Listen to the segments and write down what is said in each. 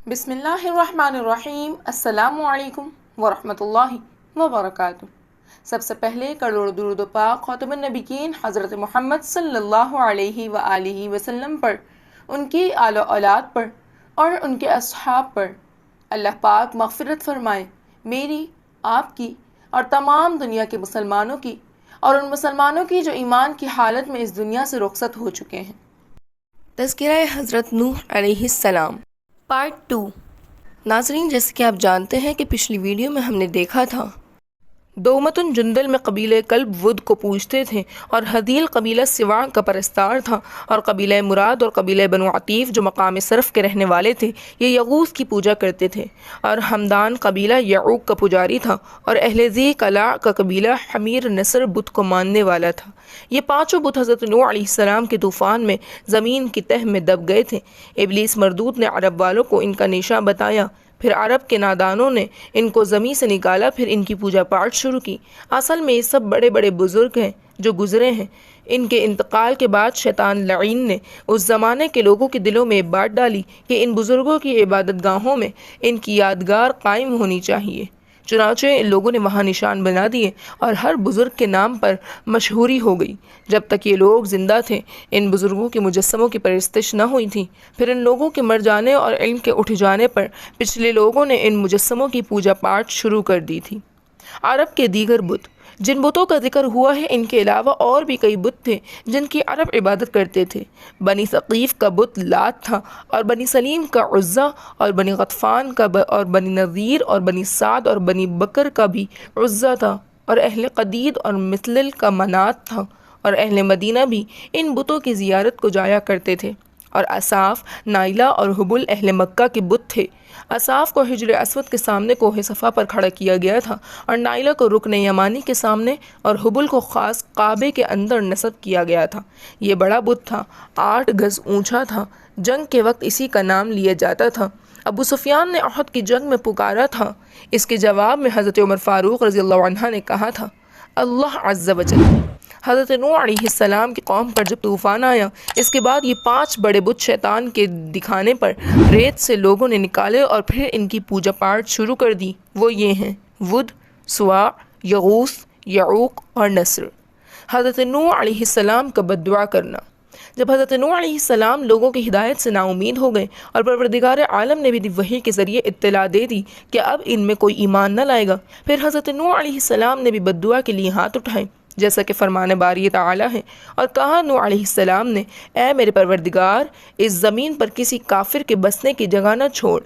بسم اللہ الرحمن الرحیم۔ السلام علیکم ورحمۃ اللہ وبرکاتہ۔ سب سے پہلے کروڑ درود و پاک خاتم النبیین حضرت محمد صلی اللہ علیہ وآلہ وسلم پر، ان کی آل و اولاد پر اور ان کے اصحاب پر۔ اللہ پاک مغفرت فرمائے میری، آپ کی اور تمام دنیا کے مسلمانوں کی، اور ان مسلمانوں کی جو ایمان کی حالت میں اس دنیا سے رخصت ہو چکے ہیں۔ تذکرہ حضرت نوح علیہ السلام پارٹ 2۔ ناظرین، جیسے کہ آپ جانتے ہیں کہ پچھلی ویڈیو میں ہم نے دیکھا تھا دومتن جندل میں قبیلہ کلب ود کو پوجتے تھے، اور حدیل قبیلہ سواع کا پرستار تھا، اور قبیلہ مراد اور قبیلہ بنو عطیف جو مقام صرف کے رہنے والے تھے یہ یغوث کی پوجا کرتے تھے، اور ہمدان قبیلہ یعوق کا پجاری تھا، اور اہل ذی قلاع کا قبیلہ حمیر نصر بت کو ماننے والا تھا۔ یہ پانچوں بت حضرت نوح علیہ السلام کے طوفان میں زمین کی تہ میں دب گئے تھے۔ ابلیس مردود نے عرب والوں کو ان کا نشاں بتایا، پھر عرب کے نادانوں نے ان کو زمین سے نکالا، پھر ان کی پوجا پاٹ شروع کی۔ اصل میں یہ سب بڑے بڑے بزرگ ہیں جو گزرے ہیں۔ ان کے انتقال کے بعد شیطان لعین نے اس زمانے کے لوگوں کے دلوں میں بات ڈالی کہ ان بزرگوں کی عبادت گاہوں میں ان کی یادگار قائم ہونی چاہیے۔ چنانچہ ان لوگوں نے وہاں نشان بنا دیے، اور ہر بزرگ کے نام پر مشہوری ہو گئی۔ جب تک یہ لوگ زندہ تھے ان بزرگوں کے مجسموں کی پرستش نہ ہوئی تھی، پھر ان لوگوں کے مر جانے اور علم کے اٹھ جانے پر پچھلے لوگوں نے ان مجسموں کی پوجا پاٹ شروع کر دی تھی۔ عرب کے دیگر بت، جن بتوں کا ذکر ہوا ہے ان کے علاوہ اور بھی کئی بت تھے جن کی عرب عبادت کرتے تھے۔ بنی ثقیف کا بت لات تھا، اور بنی سلیم کا عزا، اور بنی غطفان کا اور بنی نذیر اور بنی سعد اور بنی بکر کا بھی عزا تھا، اور اہل قدید اور مثلل کا منات تھا، اور اہل مدینہ بھی ان بتوں کی زیارت کو جایا کرتے تھے۔ اور اصاف، نائلہ اور حبل اہل مکہ کے بت تھے۔ اصاف کو حجر اسود کے سامنے کوہ صفا پر کھڑا کیا گیا تھا، اور نائلہ کو رکن یمانی کے سامنے، اور حبل کو خاص کعبے کے اندر نصب کیا گیا تھا۔ یہ بڑا بت تھا، 8 گز اونچا تھا، جنگ کے وقت اسی کا نام لیا جاتا تھا۔ ابو سفیان نے احد کی جنگ میں پکارا تھا۔ اس کے جواب میں حضرت عمر فاروق رضی اللہ عنہ نے کہا تھا، اللہ عز و جل۔ حضرت نوح علیہ السلام کی قوم پر جب طوفان آیا، اس کے بعد یہ 5 بڑے بت شیطان کے دکھانے پر ریت سے لوگوں نے نکالے اور پھر ان کی پوجا پاٹ شروع کر دی۔ وہ یہ ہیں ود، سواع، یغوث، یعوق اور نصر۔ حضرت نوح علیہ السلام کا بد دعا کرنا۔ جب حضرت نوح علیہ السلام لوگوں کی ہدایت سے نا امید ہو گئے، اور پروردگار عالم نے بھی وحی کے ذریعے اطلاع دے دی کہ اب ان میں کوئی ایمان نہ لائے گا، پھر حضرت نوح علیہ السلام نے بھی بد دعا کے لیے ہاتھ اٹھائے، جیسا کہ فرمان باری تعالی ہے، اور کہا نوح علیہ السلام نے، اے میرے پروردگار، اس زمین پر کسی کافر کے بسنے کی جگہ نہ چھوڑ۔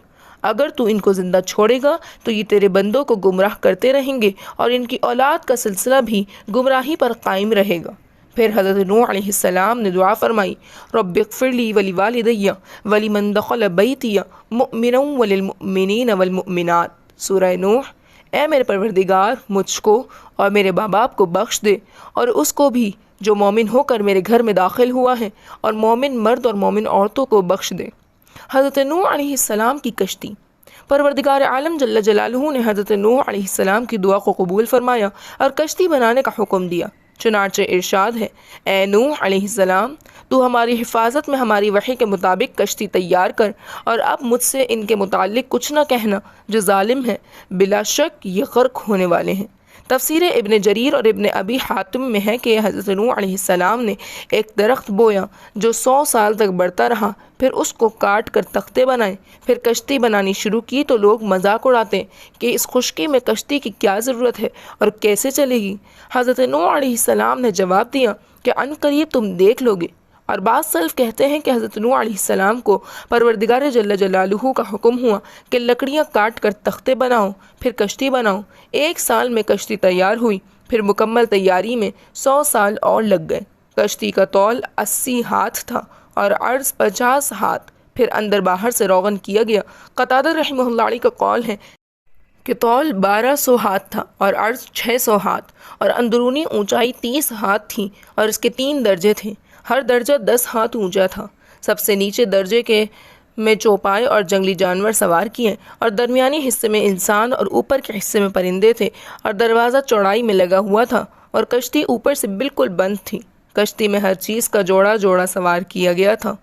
اگر تو ان کو زندہ چھوڑے گا تو یہ تیرے بندوں کو گمراہ کرتے رہیں گے، اور ان کی اولاد کا سلسلہ بھی گمراہی پر قائم رہے گا۔ پھر حضرت نوح علیہ السلام نے دعا فرمائی، رب اغفر لی ولوالدی ولمن دخل بیتی مؤمنا وللمؤمنین والمؤمنات۔ سورہ نوح۔ اے میرے پروردگار، مجھ کو اور میرے ماں باپ کو بخش دے، اور اس کو بھی جو مومن ہو کر میرے گھر میں داخل ہوا ہے، اور مومن مرد اور مومن عورتوں کو بخش دے۔ حضرت نوح علیہ السلام کی کشتی۔ پروردگار عالم جل جلالہ نے حضرت نوح علیہ السلام کی دعا کو قبول فرمایا اور کشتی بنانے کا حکم دیا۔ چنانچہ ارشاد ہے، اے نوح علیہ السلام، تو ہماری حفاظت میں ہماری وحی کے مطابق کشتی تیار کر، اور اب مجھ سے ان کے متعلق کچھ نہ کہنا جو ظالم ہے، بلا شک یہ غرق ہونے والے ہیں۔ تفسیر ابن جریر اور ابن ابی حاتم میں ہے کہ حضرت نوح علیہ السلام نے ایک درخت بویا جو 100 سال تک بڑھتا رہا، پھر اس کو کاٹ کر تختے بنائے، پھر کشتی بنانی شروع کی تو لوگ مذاق اڑاتے کہ اس خشکی میں کشتی کی کیا ضرورت ہے اور کیسے چلے گی۔ حضرت نوح علیہ السلام نے جواب دیا کہ عنقریب تم دیکھ لو گے۔ اور بعض سلف کہتے ہیں کہ حضرت نوح علیہ السلام کو پروردگار جل جلالہ کا حکم ہوا کہ لکڑیاں کاٹ کر تختے بناؤ، پھر کشتی بناؤ۔ 1 سال میں کشتی تیار ہوئی، پھر مکمل تیاری میں 100 سال اور لگ گئے۔ کشتی کا طول 80 ہاتھ تھا اور عرض 50 ہاتھ، پھر اندر باہر سے روغن کیا گیا۔ قتادہ رحمہ اللہ علیہ کا قول ہے کہ طول 1200 ہاتھ تھا اور عرض 600 ہاتھ، اور اندرونی اونچائی 30 ہاتھ تھی، اور اس کے 3 درجے تھے، ہر درجہ 10 ہاتھ اونچا تھا۔ سب سے نیچے درجے کے میں چوپائے اور جنگلی جانور سوار کیے، اور درمیانی حصے میں انسان اور اوپر کے حصے میں پرندے تھے، اور دروازہ چوڑائی میں لگا ہوا تھا، اور کشتی اوپر سے بالکل بند تھی۔ کشتی میں ہر چیز کا جوڑا جوڑا سوار کیا گیا تھا۔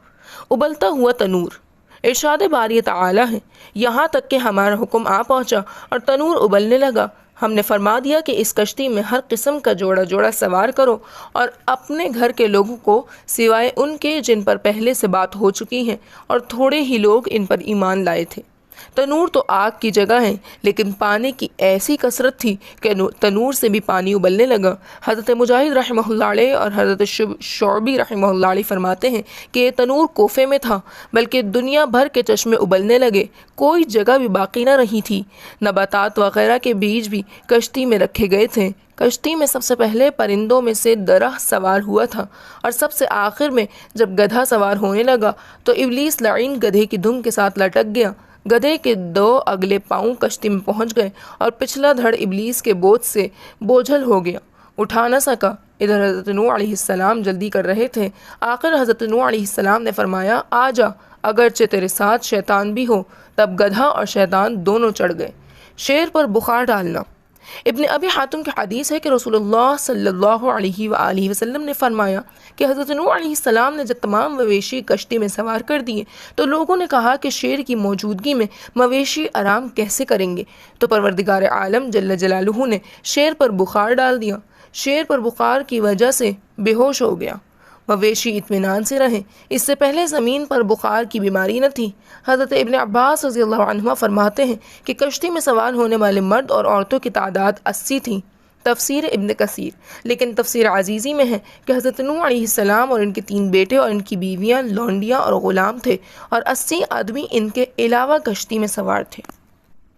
ابلتا ہوا تنور۔ ارشاد باری تعالی ہے، یہاں تک کہ ہمارا حکم آ پہنچا اور تنور ابلنے لگا، ہم نے فرما دیا کہ اس کشتی میں ہر قسم کا جوڑا جوڑا سوار کرو اور اپنے گھر کے لوگوں کو سوائے ان کے جن پر پہلے سے بات ہو چکی ہے اور تھوڑے ہی لوگ ان پر ایمان لائے تھے۔ تنور تو آگ کی جگہ ہے، لیکن پانی کی ایسی کثرت تھی کہ تنور سے بھی پانی ابلنے لگا۔ حضرت مجاہد رحمہ اللہ علیہ اور حضرت شعبی رحمہ اللہ علیہ فرماتے ہیں کہ یہ تنور کوفے میں تھا، بلکہ دنیا بھر کے چشمے ابلنے لگے، کوئی جگہ بھی باقی نہ رہی تھی۔ نباتات وغیرہ کے بیج بھی کشتی میں رکھے گئے تھے۔ کشتی میں سب سے پہلے پرندوں میں سے درہ سوار ہوا تھا، اور سب سے آخر میں جب گدھا سوار ہونے لگا تو ابلیس لعین گدھے کی دم کے ساتھ لٹک گیا۔ گدھے کے 2 اگلے پاؤں کشتی میں پہنچ گئے اور پچھلا دھڑ ابلیس کے بوجھ سے بوجھل ہو گیا، اٹھا نہ سکا۔ ادھر حضرت نوح علیہ السلام جلدی کر رہے تھے۔ آخر حضرت نوح علیہ السلام نے فرمایا، آ جا، اگرچہ تیرے ساتھ شیطان بھی ہو۔ تب گدھا اور شیطان دونوں چڑھ گئے۔ شیر پر بخار ڈالنا۔ ابن ابی حاتم کی حدیث ہے کہ رسول اللہ صلی اللہ علیہ وآلہ وسلم نے فرمایا کہ حضرت نوح علیہ السلام نے جب تمام مویشی کشتی میں سوار کر دیے تو لوگوں نے کہا کہ شیر کی موجودگی میں مویشی آرام کیسے کریں گے؟ تو پروردگار عالم جل جلالہ نے شیر پر بخار ڈال دیا۔ شیر پر بخار کی وجہ سے بے ہوش ہو گیا۔ مویشی اطمینان سے رہے، اس سے پہلے زمین پر بخار کی بیماری نہ تھی۔ حضرت ابن عباس رضی اللہ عنہما فرماتے ہیں کہ کشتی میں سوار ہونے والے مرد اور عورتوں کی تعداد 80 تھی۔ تفسیر ابن کثیر۔ لیکن تفسیر عزیزی میں ہے کہ حضرت نوح علیہ السلام اور ان کے 3 بیٹے اور ان کی بیویاں، لونڈیاں اور غلام تھے، اور 80 آدمی ان کے علاوہ کشتی میں سوار تھے۔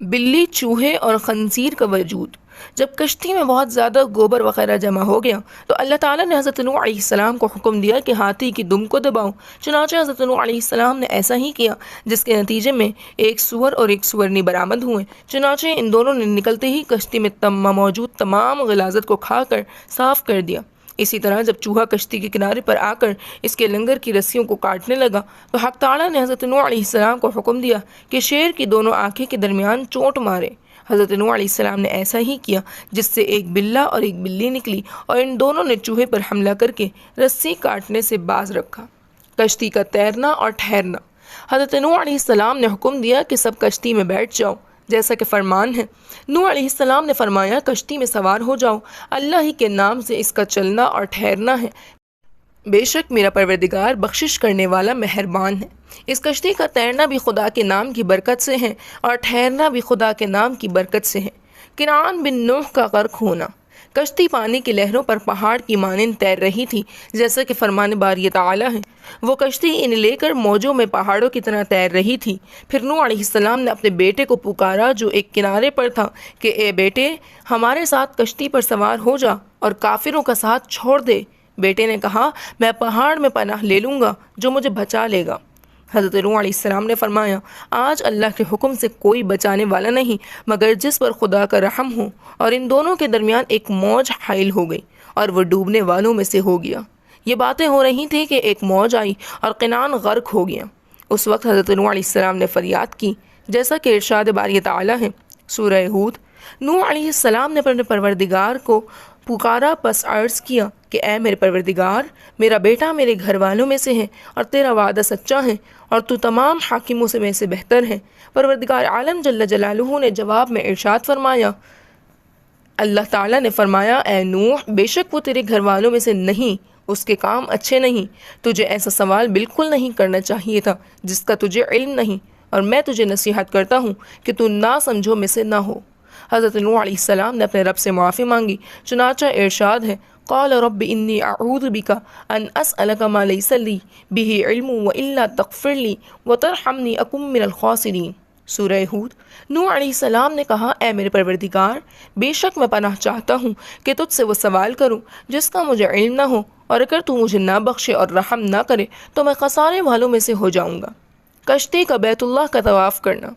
بلی، چوہے اور خنزیر کا وجود۔ جب کشتی میں بہت زیادہ گوبر وغیرہ جمع ہو گیا تو اللہ تعالیٰ نے حضرت نوح علیہ السلام کو حکم دیا کہ ہاتھی کی دم کو دباؤ۔ چنانچہ حضرت نوح علیہ السلام نے ایسا ہی کیا، جس کے نتیجے میں ایک سور اور ایک سورنی برآمد ہوئے۔ چنانچہ ان دونوں نے نکلتے ہی کشتی میں موجود تمام غلاظت کو کھا کر صاف کر دیا۔ اسی طرح جب چوہا کشتی کے کنارے پر آ کر اس کے لنگر کی رسیوں کو کاٹنے لگا تو حق تعالیٰ نے حضرت نوح علیہ السلام کو حکم دیا کہ شیر کی دونوں آنکھیں کے درمیان چوٹ مارے۔ حضرت نوح علیہ السلام نے ایسا ہی کیا، جس سے ایک بلہ اور ایک بلی نکلی، اور ان دونوں نے چوہے پر حملہ کر کے رسی کاٹنے سے باز رکھا۔ کشتی کا تیرنا اور ٹھہرنا۔ حضرت نوح علیہ السلام نے حکم دیا کہ سب کشتی میں بیٹھ جاؤ، جیسا کہ فرمان ہے۔ نوح علیہ السلام نے فرمایا، کشتی میں سوار ہو جاؤ، اللہ ہی کے نام سے اس کا چلنا اور ٹھہرنا ہے، بے شک میرا پروردگار بخشش کرنے والا مہربان ہے۔ اس کشتی کا تیرنا بھی خدا کے نام کی برکت سے ہے اور ٹھہرنا بھی خدا کے نام کی برکت سے ہے۔ کنعان بن نوح کا غرق ہونا۔ کشتی پانی کی لہروں پر پہاڑ کی مانند تیر رہی تھی، جیسا کہ فرمان باری تعالیٰ ہے۔ وہ کشتی انہیں لے کر موجوں میں پہاڑوں کی طرح تیر رہی تھی۔ پھر نوح علیہ السلام نے اپنے بیٹے کو پکارا جو ایک کنارے پر تھا کہ اے بیٹے، ہمارے ساتھ کشتی پر سوار ہو جا اور کافروں کا ساتھ چھوڑ دے۔ بیٹے نے کہا، میں پہاڑ میں پناہ لے لوں گا جو مجھے بچا لے گا۔ حضرت نوح علیہ السلام نے فرمایا، آج اللہ کے حکم سے کوئی بچانے والا نہیں مگر جس پر خدا کا رحم ہو۔ اور ان دونوں کے درمیان ایک موج حائل ہو گئی اور وہ ڈوبنے والوں میں سے ہو گیا۔ یہ باتیں ہو رہی تھیں کہ ایک موج آئی اور کنعان غرق ہو گیا۔ اس وقت حضرت نوح علیہ السلام نے فریاد کی، جیسا کہ ارشاد باری تعالیٰ ہے سورہ ہود۔ نوح علیہ السلام نے اپنے پروردگار کو پکارا، پس عرض کیا کہ اے میرے پروردگار، میرا بیٹا میرے گھر والوں میں سے ہے اور تیرا وعدہ سچا ہے اور تو تمام حاکموں سے میں سے بہتر ہے۔ پروردگار عالم جل جلالہ نے جواب میں ارشاد فرمایا، اللہ تعالیٰ نے فرمایا، اے نوح، بے شک وہ تیرے گھر والوں میں سے نہیں، اس کے کام اچھے نہیں، تجھے ایسا سوال بالکل نہیں کرنا چاہیے تھا جس کا تجھے علم نہیں، اور میں تجھے نصیحت کرتا ہوں کہ تو نہ سمجھو میں سے نہ ہو۔ حضرت نوح علیہ السلام نے اپنے رب سے معافی مانگی، چنانچہ ارشاد ہے، قال رب انی اعوذ بک ان اسألک ما لیس لی بہ علم والا تغفر لی وترحمنی اکن من الخاسرین۔ سورہ ہود۔ نوح علیہ السلام نے کہا، اے میرے پروردگار، بے شک میں پناہ چاہتا ہوں کہ تجھ سے وہ سوال کروں جس کا مجھے علم نہ ہو، اور اگر تو مجھے نہ بخشے اور رحم نہ کرے تو میں خسارے والوں میں سے ہو جاؤں گا۔ کشتی کا بیت اللہ کا طواف کرنا۔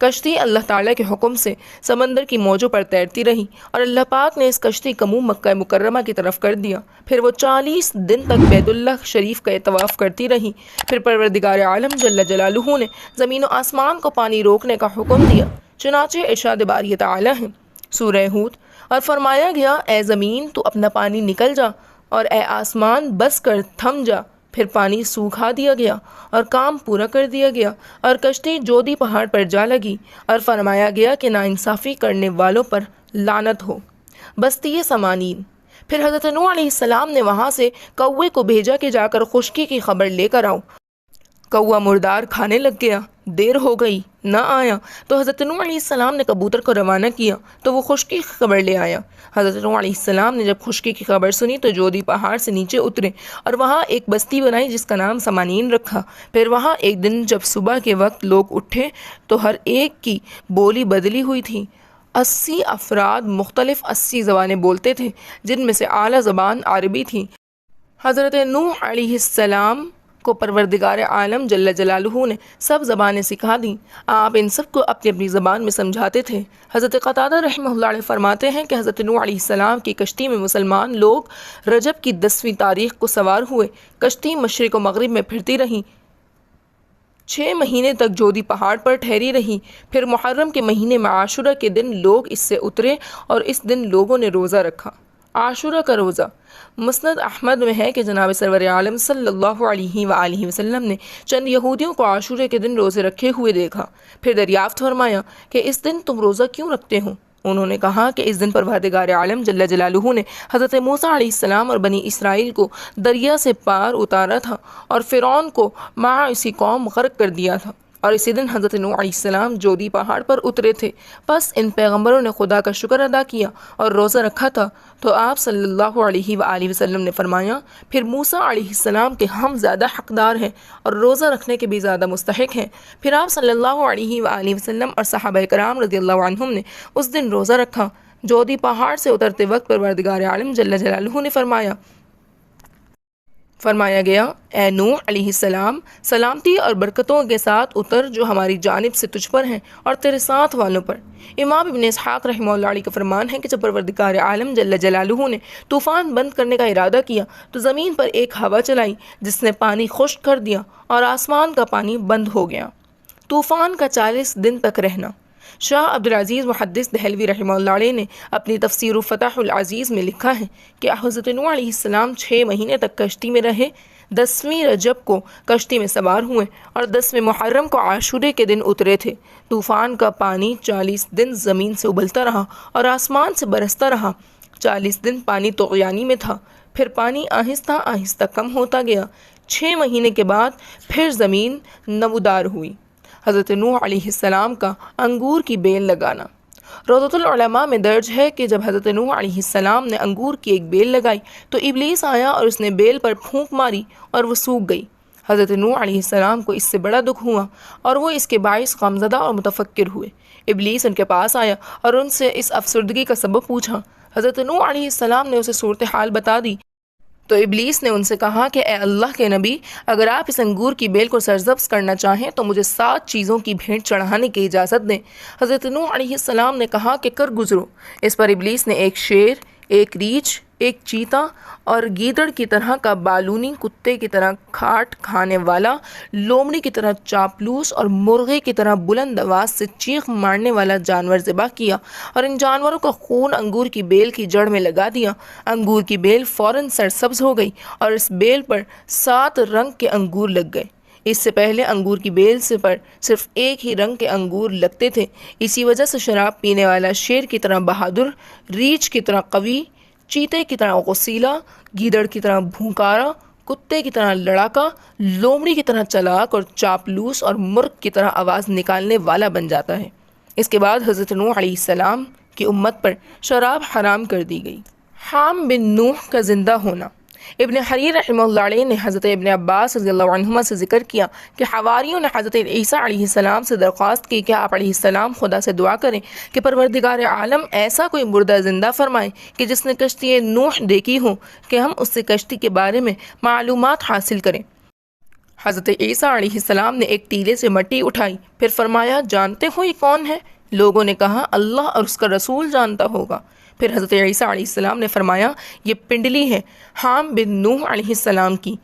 کشتی اللہ تعالیٰ کے حکم سے سمندر کی موجوں پر تیرتی رہی اور اللہ پاک نے اس کشتی کا منہ مکہ مکرمہ کی طرف کر دیا۔ پھر وہ 40 دن تک بیت اللہ شریف کا طواف کرتی رہی۔ پھر پروردگار عالم جل جلالہ نے زمین و آسمان کو پانی روکنے کا حکم دیا، چنانچہ ارشاد باری تعالیٰ ہے سورہ ہود، اور فرمایا گیا، اے زمین تو اپنا پانی نکل جا، اور اے آسمان بس کر تھم جا۔ پھر پانی سوکھا دیا گیا اور کام پورا کر دیا گیا اور کشتی جودی پہاڑ پر جا لگی اور فرمایا گیا کہ ناانصافی کرنے والوں پر لعنت ہو۔ بستی سمانین۔ پھر حضرت نوح علیہ السلام نے وہاں سے کوے کو بھیجا کہ جا کر خشکی کی خبر لے کر آؤ۔ کوا مردار کھانے لگ گیا، دیر ہو گئی، نہ آیا تو حضرت نوح علیہ السلام نے کبوتر کو روانہ کیا تو وہ خشکی کی خبر لے آیا۔ حضرت نوح علیہ السلام نے جب خشکی کی خبر سنی تو جودی پہاڑ سے نیچے اترے اور وہاں ایک بستی بنائی جس کا نام سمانین رکھا۔ پھر وہاں ایک دن جب صبح کے وقت لوگ اٹھے تو ہر ایک کی بولی بدلی ہوئی تھی۔ 80 افراد مختلف 80 زبانیں بولتے تھے جن میں سے اعلیٰ زبان عربی تھی۔ حضرت نوح علیہ السلام کو پروردگار عالم جل جلالہ نے سب زبانیں سکھا دیں۔ آپ ان سب کو اپنی اپنی زبان میں سمجھاتے تھے۔ حضرت قتادہ رحمہ اللہ علیہ فرماتے ہیں کہ حضرت نوح علیہ السلام کی کشتی میں مسلمان لوگ رجب کی 10ویں تاریخ کو سوار ہوئے۔ کشتی مشرق و مغرب میں پھرتی رہی، 6 مہینے تک جودی پہاڑ پر ٹھہری رہی۔ پھر محرم کے مہینے میں عاشورہ کے دن لوگ اس سے اترے اور اس دن لوگوں نے روزہ رکھا۔ عاشورہ کا روزہ مسند احمد میں ہے کہ جناب سرور عالم صلی اللہ علیہ وآلہ وسلم نے چند یہودیوں کو عاشورے کے دن روزے رکھے ہوئے دیکھا۔ پھر دریافت فرمایا کہ اس دن تم روزہ کیوں رکھتے ہو؟ انہوں نے کہا کہ اس دن پروردگار عالم جل جلالہ نے حضرت موسیٰ علیہ السلام اور بنی اسرائیل کو دریا سے پار اتارا تھا اور فرعون کو مع اسی قوم غرق کر دیا تھا، اور اسی دن حضرت نوح علیہ السلام جودی پہاڑ پر اترے تھے۔ پس ان پیغمبروں نے خدا کا شکر ادا کیا اور روزہ رکھا تھا تو آپ صلی اللہ علیہ وآلہ وسلم نے فرمایا پھر موسیٰ علیہ السلام کے ہم زیادہ حقدار ہیں اور روزہ رکھنے کے بھی زیادہ مستحق ہیں۔ پھر آپ صلی اللہ علیہ وآلہ وسلم اور صحابہ کرام رضی اللہ عنہم نے اس دن روزہ رکھا۔ جودی پہاڑ سے اترتے وقت پروردگار عالم جل جلالہ نے فرمایا گیا اے نوح علیہ السلام، سلامتی اور برکتوں کے ساتھ اتر جو ہماری جانب سے تجھ پر ہیں اور تیرے ساتھ والوں پر۔ امام ابن اسحاق رحمہ اللہ علیہ کا فرمان ہے کہ جب پروردگار عالم جل جلالہ نے طوفان بند کرنے کا ارادہ کیا تو زمین پر ایک ہوا چلائی جس نے پانی خشک کر دیا اور آسمان کا پانی بند ہو گیا۔ طوفان کا 40 دن تک رہنا۔ شاہ عبدالعزیز محدث دہلوی رحمہ اللہ علیہ نے اپنی تفسیر فتح العزیز میں لکھا ہے کہ حضرت نوح علیہ السلام 6 مہینے تک کشتی میں رہے، 10ویں رجب کو کشتی میں سوار ہوئے اور 10ویں محرم کو عاشورے کے دن اترے تھے۔ طوفان کا پانی 40 دن زمین سے ابلتا رہا اور آسمان سے برستا رہا۔ 40 دن پانی طغیانی میں تھا، پھر پانی آہستہ آہستہ کم ہوتا گیا۔ 6 مہینے کے بعد پھر زمین نمودار ہوئی۔ حضرت نوح علیہ السلام کا انگور کی بیل لگانا۔ روضۃ العلماء میں درج ہے کہ جب حضرت نوح علیہ السلام نے انگور کی ایک بیل لگائی تو ابلیس آیا اور اس نے بیل پر پھونک ماری اور وہ سوکھ گئی۔ حضرت نوح علیہ السلام کو اس سے بڑا دکھ ہوا اور وہ اس کے باعث غمزدہ اور متفکر ہوئے۔ ابلیس ان کے پاس آیا اور ان سے اس افسردگی کا سبب پوچھا۔ حضرت نوح علیہ السلام نے اسے صورتحال بتا دی تو ابلیس نے ان سے کہا کہ اے اللہ کے نبی، اگر آپ اس انگور کی بیل کو سرسبز کرنا چاہیں تو مجھے 7 چیزوں کی بھیٹ چڑھانے کی اجازت دیں۔ حضرت نوح علیہ السلام نے کہا کہ کر گزرو۔ اس پر ابلیس نے ایک شیر، ایک ریچھ، ایک چیتا اور گیدڑ کی طرح کا بالونی، کتے کی طرح کھاٹ کھانے والا، لومڑی کی طرح چاپلوس اور مرغے کی طرح بلند آواز سے چیخ مارنے والا جانور ذبح کیا اور ان جانوروں کا خون انگور کی بیل کی جڑ میں لگا دیا۔ انگور کی بیل فوراً سرسبز ہو گئی اور اس بیل پر 7 رنگ کے انگور لگ گئے۔ اس سے پہلے انگور کی بیل سے پر صرف ایک ہی رنگ کے انگور لگتے تھے۔ اسی وجہ سے شراب پینے والا شیر کی طرح بہادر، ریچھ کی طرح قوی، چیتے کی طرح غسیلا، گیدڑ کی طرح بھونکارا، کتے کی طرح لڑاکا، لومڑی کی طرح چلاک اور چاپلوس اور مرغ کی طرح آواز نکالنے والا بن جاتا ہے۔ اس کے بعد حضرت نوح علیہ السلام کی امت پر شراب حرام کر دی گئی۔ حام بن نوح کا زندہ ہونا۔ ابن حریر رحمہ اللہ علیہ نے حضرت ابن عباس رضی اللہ عنہما سے ذکر کیا کہ حواریوں نے حضرت عیسیٰ علیہ السلام سے درخواست کی کہ آپ علیہ السلام خدا سے دعا کریں کہ پروردگار عالم ایسا کوئی مردہ زندہ فرمائے کہ جس نے کشتی نوح دیکھی ہو کہ ہم اس سے کشتی کے بارے میں معلومات حاصل کریں۔ حضرت عیسیٰ علیہ السلام نے ایک ٹیلے سے مٹی اٹھائی، پھر فرمایا جانتے ہو یہ کون ہے؟ لوگوں نے کہا اللہ اور اس کا رسول جانتا ہوگا۔ پھر حضرت عیسیٰ علیہ السلام نے فرمایا یہ پنڈلی ہے حام بن نوح علیہ السلام کی۔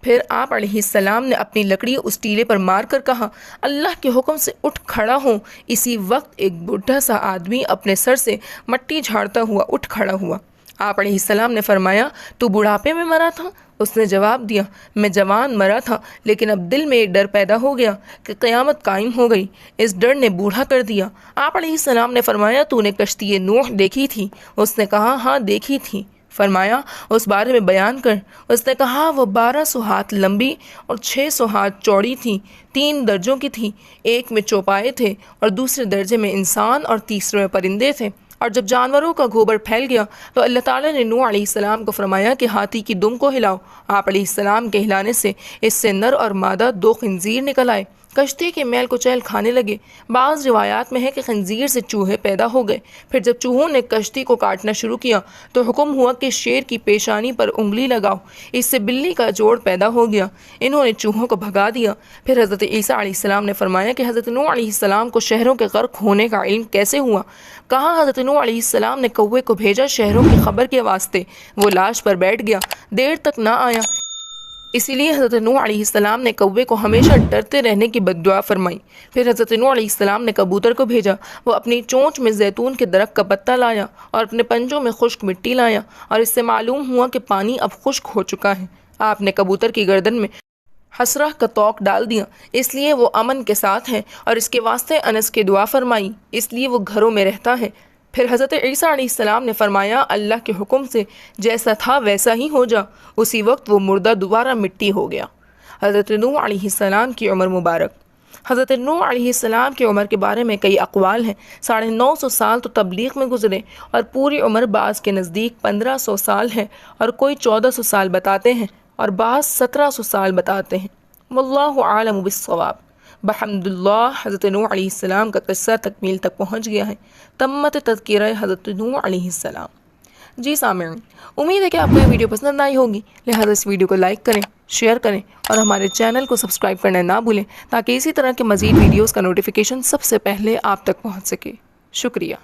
پھر آپ علیہ السلام نے اپنی لکڑی اس ٹیلے پر مار کر کہا اللہ کے حکم سے اٹھ کھڑا ہو۔ اسی وقت ایک بڈھا سا آدمی اپنے سر سے مٹی جھاڑتا ہوا اٹھ کھڑا ہوا آپ علیہ السلام نے فرمایا تو بڑھاپے میں مرا تھا؟ اس نے جواب دیا میں جوان مرا تھا، لیکن اب دل میں ایک ڈر پیدا ہو گیا کہ قیامت قائم ہو گئی، اس ڈر نے بوڑھا کر دیا۔ آپ علیہ السلام نے فرمایا تو نے کشتی نوح دیکھی تھی؟ اس نے کہا ہاں دیکھی تھی۔ فرمایا اس بارے میں بیان کر۔ اس نے کہا وہ 1200 ہاتھ لمبی اور 600 ہاتھ چوڑی تھی، 3 درجوں کی تھی، ایک میں چوپائے تھے اور دوسرے درجے میں انسان اور تیسرے میں پرندے تھے۔ اور جب جانوروں کا گوبر پھیل گیا تو اللہ تعالیٰ نے نوح علیہ السلام کو فرمایا کہ ہاتھی کی دم کو ہلاؤ۔ آپ علیہ السلام کے ہلانے سے اس سے نر اور مادہ 2 خنزیر نکل آئے، کشتی کے میل کچیل کھانے لگے۔ بعض روایات میں ہے کہ خنزیر سے چوہے پیدا ہو گئے۔ پھر جب چوہوں نے کشتی کو کاٹنا شروع کیا تو حکم ہوا کہ شیر کی پیشانی پر انگلی لگاؤ، اس سے بلی کا جوڑ پیدا ہو گیا۔ انہوں نے چوہوں کو بھگا دیا۔ پھر حضرت عیسیٰ علیہ السلام نے فرمایا کہ حضرت نوح علیہ السلام کو شہروں کے غرق ہونے کا علم کیسے ہوا؟ کہا حضرت نوح علیہ السلام نے کوے کو بھیجا شہروں کی خبر کے واسطے، وہ لاش پر بیٹھ گیا، دیر تک نہ آیا، اسی لیے حضرت نوح علیہ السلام نے کوے کو ہمیشہ ڈرتے رہنے کی بد دعا فرمائی۔ پھر حضرت نوح علیہ السلام نے کبوتر کو بھیجا، وہ اپنی چونچ میں زیتون کے درخت کا پتا لایا اور اپنے پنجوں میں خشک مٹی لایا، اور اس سے معلوم ہوا کہ پانی اب خشک ہو چکا ہے۔ آپ نے کبوتر کی گردن میں حسرہ کا توق ڈال دیا، اس لیے وہ امن کے ساتھ ہے، اور اس کے واسطے انس کی دعا فرمائی، اس لیے وہ گھروں میں رہتا ہے۔ پھر حضرت عیسیٰ علیہ السلام نے فرمایا اللہ کے حکم سے جیسا تھا ویسا ہی ہو جا، اسی وقت وہ مردہ دوبارہ مٹی ہو گیا۔ حضرت نوح علیہ السلام کی عمر مبارک۔ حضرت نوح علیہ السلام کی عمر کے بارے میں کئی اقوال ہیں۔ 950 سال تو تبلیغ میں گزرے، اور پوری عمر بعض کے نزدیک 1500 سال ہے، اور کوئی 1400 سال بتاتے ہیں، اور بعض 1700 سال بتاتے ہیں۔ واللہ عالم بالصواب۔ بحمد اللہ حضرت نوح علیہ السلام کا قصہ تکمیل تک پہنچ گیا ہے۔ تمت تذکرہ حضرت نوح علیہ السلام۔ جی سامعین، امید ہے کہ آپ کو یہ ویڈیو پسند آئی ہوگی، لہٰذا اس ویڈیو کو لائک کریں، شیئر کریں، اور ہمارے چینل کو سبسکرائب کرنا نہ بھولیں تاکہ اسی طرح کے مزید ویڈیوز کا نوٹیفیکیشن سب سے پہلے آپ تک پہنچ سکے۔ شکریہ۔